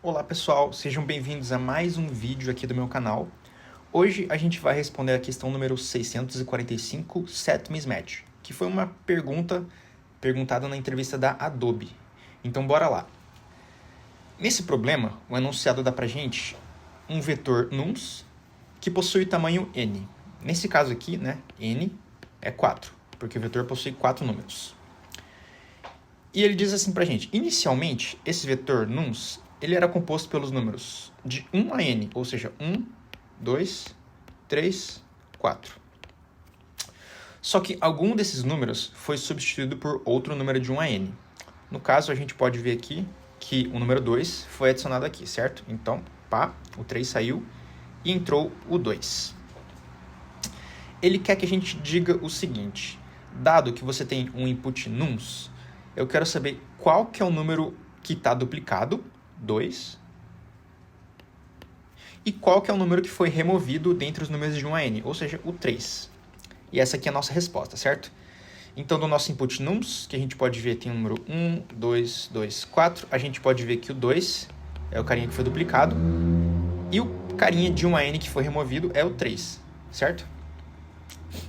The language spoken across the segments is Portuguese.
Olá pessoal, sejam bem-vindos a mais um vídeo aqui do meu canal. Hoje a gente vai responder a questão número 645, Set Mismatch, que foi uma perguntada na entrevista da Adobe. Então bora lá. Nesse problema, o enunciado dá pra gente um vetor nums que possui tamanho n. Nesse caso aqui, né, n é 4, porque o vetor possui 4 números. E ele diz assim pra gente, inicialmente, esse vetor nums, ele era composto pelos números de 1 a n, ou seja, 1, 2, 3, 4. Só que algum desses números foi substituído por outro número de 1 a n. No caso, a gente pode ver aqui que o número 2 foi adicionado aqui, certo? Então, pá, o 3 saiu e entrou o 2. Ele quer que a gente diga o seguinte, dado que você tem um input nums, eu quero saber qual que é o número que está duplicado, 2, e qual que é o número que foi removido dentre os números de 1 a n, ou seja, o 3. E essa aqui é a nossa resposta, certo? Então, do nosso input nums, que a gente pode ver tem o número 1, 2, 2, 4, a gente pode ver que o 2 é o carinha que foi duplicado, e o carinha de 1 a n que foi removido é o 3, certo?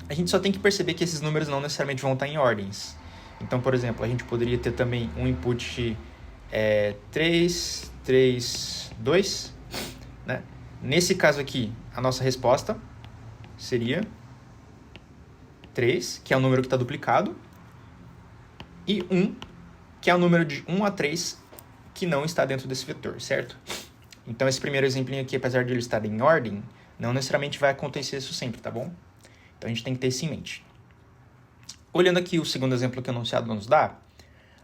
A gente só tem que perceber que esses números não necessariamente vão estar em ordens. Então, por exemplo, a gente poderia ter também um input 3, 3, 2, né? Nesse caso aqui, a nossa resposta seria 3, que é o número que está duplicado, e 1, que é o número de 1 a 3 que não está dentro desse vetor, certo? Então, esse primeiro exemplinho aqui, apesar de ele estar em ordem, não necessariamente vai acontecer isso sempre, tá bom? Então, a gente tem que ter isso em mente. Olhando aqui o segundo exemplo que o enunciado nos dá,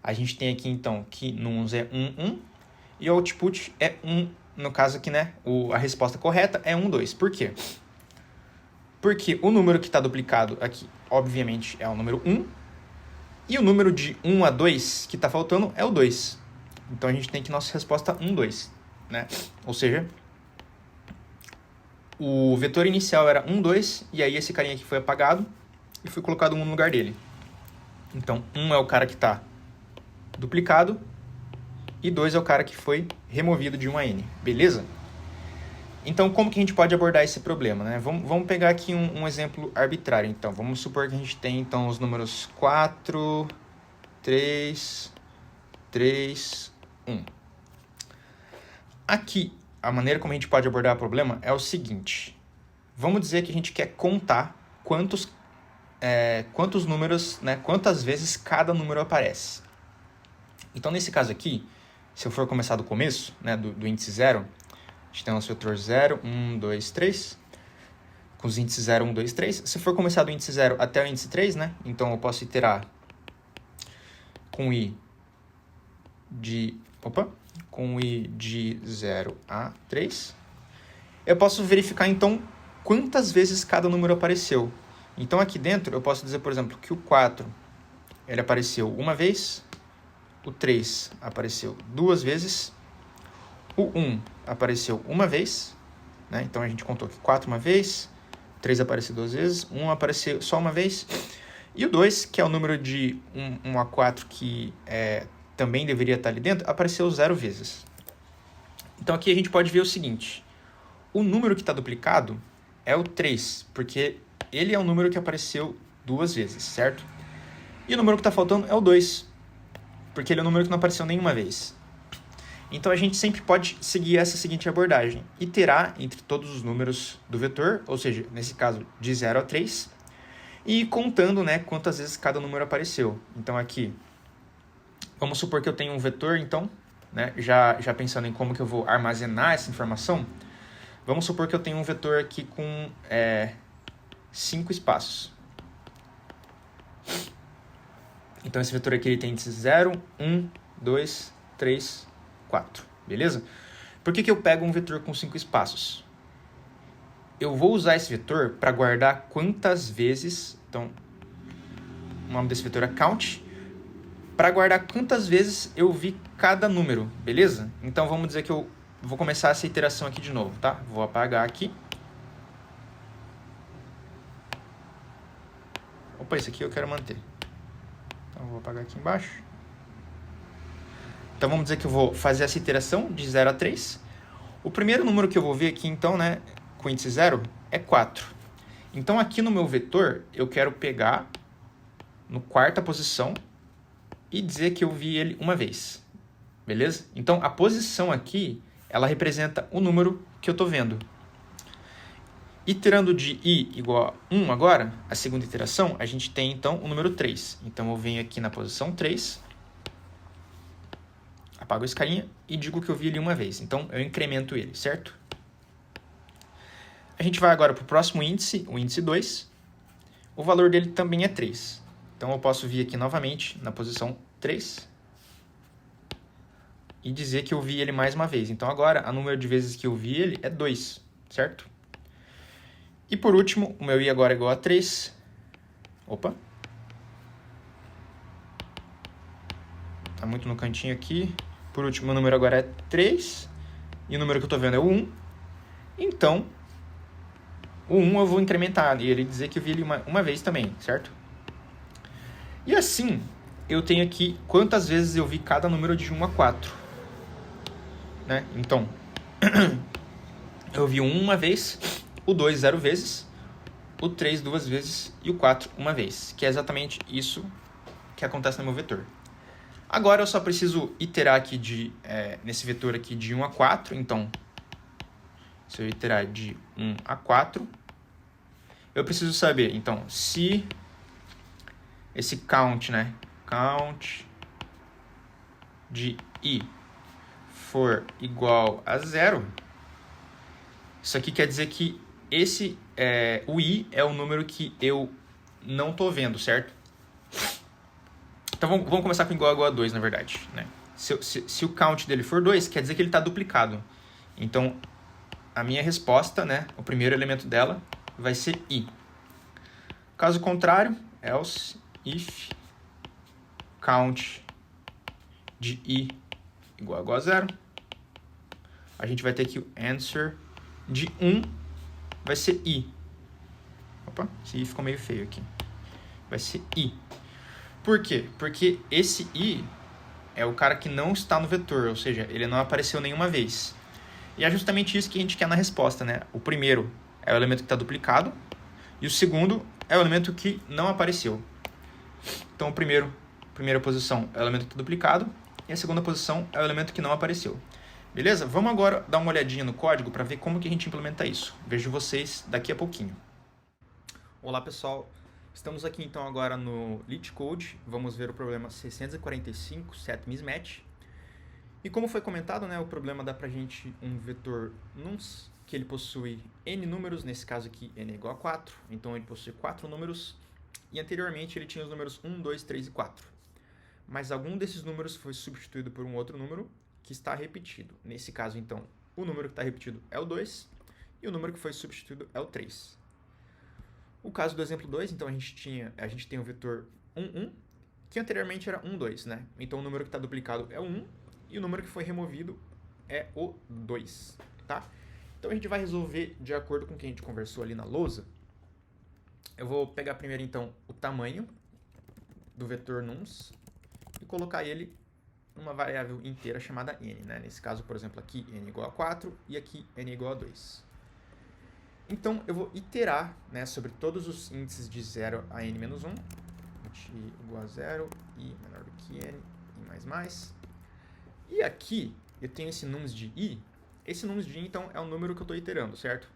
a gente tem aqui, então, que nums é 1, 1, e o output é 1, no caso aqui, né, a resposta correta é 1, 2. Por quê? Porque o número que está duplicado aqui, obviamente, é o número 1, e o número de 1 a 2 que está faltando é o 2. Então, a gente tem que nossa resposta 1, 2, né? Ou seja, o vetor inicial era 1, 2, e aí esse carinha aqui foi apagado e foi colocado 1 no lugar dele. Então, 1 é o cara que está duplicado e 2 é o cara que foi removido de 1 a n, beleza? Então, como que a gente pode abordar esse problema, né? Vamos pegar aqui um exemplo arbitrário, então. Vamos supor que a gente tem, então, os números 4, 3, 3, 1. Aqui, a maneira como a gente pode abordar o problema é o seguinte. Vamos dizer que a gente quer contar quantos números, né, quantas vezes cada número aparece. Então, nesse caso aqui, se eu for começar do começo, né, do índice 0, a gente tem o nosso vetor 0, 1, 2, 3, com os índices 0, 1, 2, 3. Se eu for começar do índice 0 até o índice 3, né, então eu posso iterar com i de 0 a 3. Eu posso verificar, então, quantas vezes cada número apareceu. Então, aqui dentro, eu posso dizer, por exemplo, que o 4 ele apareceu uma vez, o 3 apareceu 2 vezes, o 1 apareceu uma vez, né? Então a gente contou que 4 uma vez, 3 apareceu 2 vezes, 1 apareceu só uma vez, e o 2, que é o número de 1 a 4 que também deveria estar ali dentro, apareceu 0 vezes. Então aqui a gente pode ver o seguinte, o número que está duplicado é o 3, porque ele é o número que apareceu 2 vezes, certo? E o número que está faltando é o 2, porque ele é o número que não apareceu nenhuma vez. Então, a gente sempre pode seguir essa seguinte abordagem. Iterar entre todos os números do vetor, ou seja, nesse caso, de 0 a 3, e ir contando, né, quantas vezes cada número apareceu. Então, aqui, vamos supor que eu tenho um vetor, então, né, já pensando em como que eu vou armazenar essa informação, vamos supor que eu tenho um vetor aqui com 5 espaços. Então, esse vetor aqui ele tem índices 0, 1, 2, 3, 4, beleza? Por que eu pego um vetor com 5 espaços? Eu vou usar esse vetor para guardar quantas vezes, então, o nome desse vetor é count, para guardar quantas vezes eu vi cada número, beleza? Então, vamos dizer que eu vou começar essa iteração aqui de novo, tá? Vou apagar aqui. Opa, esse aqui eu quero manter. Então, vou apagar aqui embaixo. Então vamos dizer que eu vou fazer essa iteração de 0 a 3. O primeiro número que eu vou ver aqui, então, né, com índice 0, é 4. Então aqui no meu vetor, eu quero pegar no quarta posição e dizer que eu vi ele uma vez. Beleza? Então a posição aqui, ela representa o número que eu estou vendo. Iterando de i igual a 1 agora, a segunda iteração, a gente tem então o número 3. Então eu venho aqui na posição 3, apago esse carinha e digo que eu vi ele uma vez. Então eu incremento ele, certo? A gente vai agora para o próximo índice, o índice 2. O valor dele também é 3. Então eu posso vir aqui novamente na posição 3 e dizer que eu vi ele mais uma vez. Então agora, o número de vezes que eu vi ele é 2, certo? E por último, o meu i agora é igual a 3. Opa. Tá muito no cantinho aqui. Por último, meu número agora é 3. E o número que eu estou vendo é o 1. Então, o 1 eu vou incrementar e ele dizer que eu vi ele uma vez também, certo? E assim, eu tenho aqui quantas vezes eu vi cada número de 1 a 4. Né? Então, eu vi o 1 uma vez, o 2 0 vezes, o 3 2 vezes e o 4 uma vez, que é exatamente isso que acontece no meu vetor. Agora eu só preciso iterar aqui nesse vetor aqui de 1 a 4, então, se eu iterar de 1 a 4, eu preciso saber, então, se esse count, né, count de i for igual a 0, isso aqui quer dizer que o i é o número que eu não estou vendo, certo? Então vamos começar com igual a 2, na verdade. Né? Se o count dele for 2, quer dizer que ele está duplicado. Então, a minha resposta, né, o primeiro elemento dela, vai ser i. Caso contrário, else if count de i igual a 0, a gente vai ter que o answer de 1 vai ser i. Opa, esse i ficou meio feio aqui. Vai ser i. Por quê? Porque esse i é o cara que não está no vetor, ou seja, ele não apareceu nenhuma vez. E é justamente isso que a gente quer na resposta, né? O primeiro é o elemento que está duplicado e o segundo é o elemento que não apareceu. Então, a primeira posição é o elemento que está duplicado e a segunda posição é o elemento que não apareceu. Beleza? Vamos agora dar uma olhadinha no código para ver como que a gente implementa isso. Vejo vocês daqui a pouquinho. Olá, pessoal. Estamos aqui então agora no LeetCode. Vamos ver o problema 645, set mismatch. E como foi comentado, né, o problema dá pra gente um vetor nums, que ele possui n números, nesse caso aqui n é igual a 4, então ele possui 4 números, e anteriormente ele tinha os números 1, 2, 3 e 4. Mas algum desses números foi substituído por um outro número que está repetido. Nesse caso, então, o número que está repetido é o 2 e o número que foi substituído é o 3. O caso do exemplo 2, então a gente tem o vetor 1, 1, que anteriormente era 1, 2, né? Então o número que está duplicado é o 1 e o número que foi removido é o 2, tá? Então a gente vai resolver de acordo com o que a gente conversou ali na lousa. Eu vou pegar primeiro então o tamanho do vetor nums e colocar ele numa variável inteira chamada n, né? Nesse caso, por exemplo, aqui n igual a 4 e aqui n igual a 2. Então, eu vou iterar, né, sobre todos os índices de 0 a n menos 1. I igual a 0, i menor do que n, i++. E aqui, eu tenho esse nums de i. Esse nums de i, então, é o número que eu estou iterando, certo?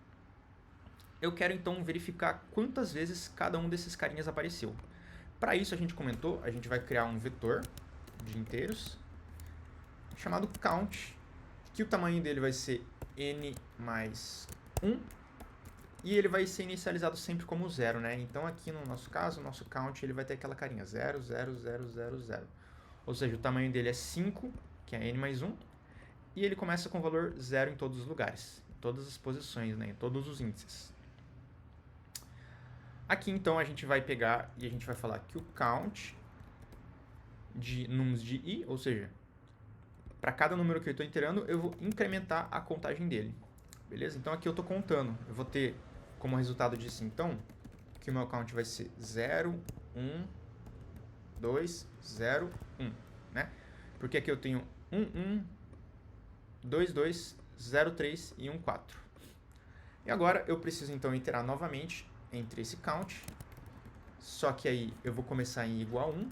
Eu quero, então, verificar quantas vezes cada um desses carinhas apareceu. Para isso, a gente comentou, a gente vai criar um vetor de inteiros chamado count, que o tamanho dele vai ser n mais 1. E ele vai ser inicializado sempre como 0, né? Então, aqui no nosso caso, o nosso count ele vai ter aquela carinha 0, 0, 0, 0, 0. Ou seja, o tamanho dele é 5, que é n mais 1. E ele começa com o valor 0 em todos os lugares, em todas as posições, né? Em todos os índices. Aqui, então, a gente vai pegar e a gente vai falar que o count de nums de i, ou seja, para cada número que eu estou iterando, eu vou incrementar a contagem dele. Beleza? Então, aqui eu estou contando. Eu vou ter como resultado disso, então, que o meu count vai ser 0, 1, 2, 0, 1, né? Porque aqui eu tenho 1, 2, 2, 0, 3 e 1, 4. E agora eu preciso então iterar novamente entre esse count, só que aí eu vou começar em igual a 1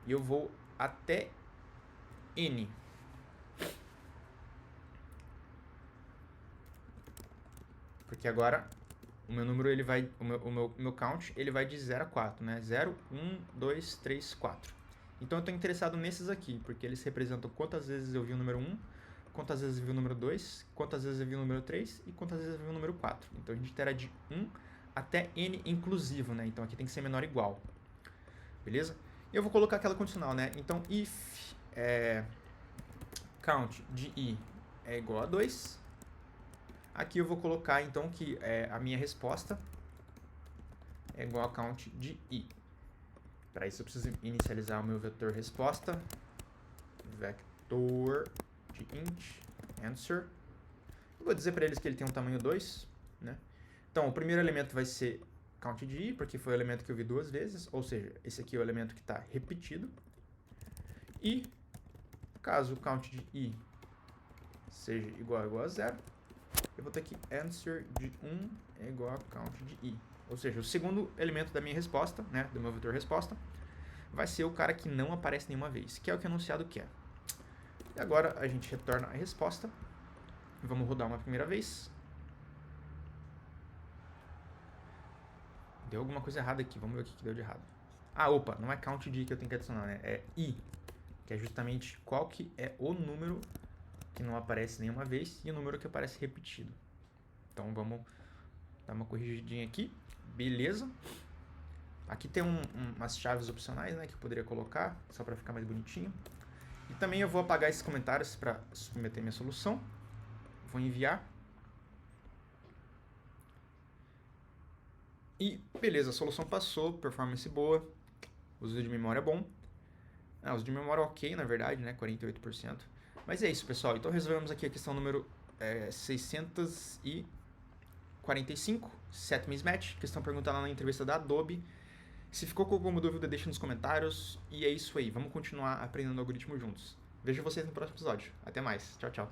e eu vou até n. Porque agora o meu número, ele vai, o meu count, ele vai de 0 a 4, né? 0, 1, 2, 3, 4. Então eu estou interessado nesses aqui, porque eles representam quantas vezes eu vi o número 1, quantas vezes eu vi o número 2, quantas vezes eu vi o número 3 e quantas vezes eu vi o número 4. Então a gente itera de 1 até n inclusivo, né? Então aqui tem que ser menor ou igual. Beleza? E eu vou colocar aquela condicional, né? Então if count de i é igual a 2, aqui eu vou colocar então que a minha resposta é igual a count de i. Para isso eu preciso inicializar o meu vetor resposta, vector de int answer. Eu vou dizer para eles que ele tem um tamanho 2, né? Então o primeiro elemento vai ser count de i, porque foi o elemento que eu vi 2 vezes, ou seja, esse aqui é o elemento que está repetido. E caso o count de i seja igual a 0, eu vou ter que answer de 1 é igual a count de i. Ou seja, o segundo elemento da minha resposta, né, do meu vetor resposta, vai ser o cara que não aparece nenhuma vez, que é o que o enunciado quer. E agora a gente retorna a resposta. Vamos rodar uma primeira vez. Deu alguma coisa errada aqui, vamos ver o que deu de errado. Ah, opa, não é count de i que eu tenho que adicionar, né? É i, que é justamente qual que é o número que não aparece nenhuma vez e o número que aparece repetido. Então vamos dar uma corrigidinha aqui. Beleza. Aqui tem umas chaves opcionais, né, que eu poderia colocar, só para ficar mais bonitinho. E também eu vou apagar esses comentários para submeter minha solução. Vou enviar. E beleza, a solução passou, performance boa, uso de memória bom. Uso de memória ok, na verdade, né, 48%. Mas é isso, pessoal. Então resolvemos aqui a questão número 645, set mismatch, questão perguntada na entrevista da Adobe. Se ficou com alguma dúvida, deixa nos comentários. E é isso aí, vamos continuar aprendendo algoritmo juntos. Vejo vocês no próximo episódio. Até mais. Tchau, tchau.